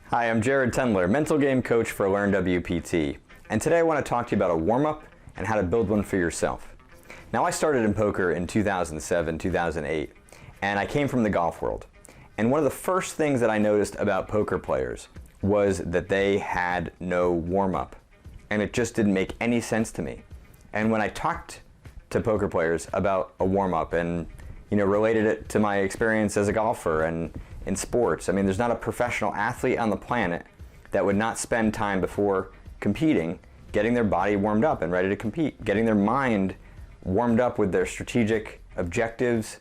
Hi, I'm Tendler, mental game coach for LearnWPT, and today I want to talk to you about a warm-up and how to build one for yourself. Now, I started in poker in 2007, 2008, and I came from the golf world. And one of the first things that I noticed about poker players was that they had no warm-up, and it just didn't make any sense to me. And when I talked to poker players about a warm-up and related it to my experience as a golfer and in sports. I mean, there's not a professional athlete on the planet that would not spend time before competing getting their body warmed up and ready to compete, getting their mind warmed up with their strategic objectives.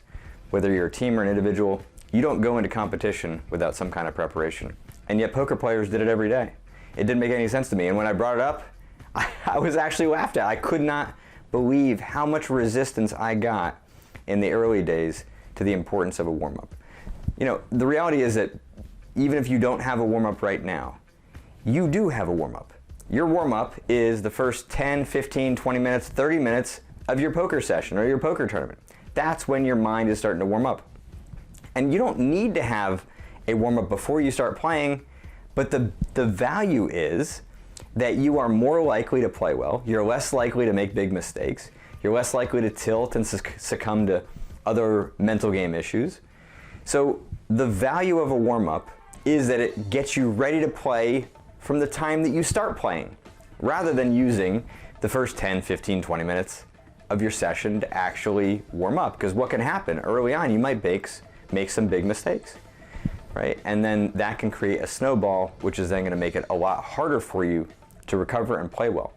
Whether you're a team or an individual, you don't go into competition without some kind of preparation. And yet poker players did it every day. It didn't make any sense to me. And when I brought it up, I was actually laughed at. I could not believe how much resistance I got in the early days to the importance of a warm-up. The reality is that even if you don't have a warm-up right now, you do have a warm-up. Your warm-up is the first 10, 15, 20 minutes, 30 minutes of your poker session or your poker tournament. That's when your mind is starting to warm up. And you don't need to have a warm-up before you start playing, but the value is that you are more likely to play well, you're less likely to make big mistakes, you're less likely to tilt and succumb to other mental game issues. So the value of a warm-up is that it gets you ready to play from the time that you start playing, rather than using the first 10, 15, 20 minutes of your session to actually warm up. Because what can happen early on, you might make some big mistakes, right? And then that can create a snowball, which is then going to make it a lot harder for you to recover and play well.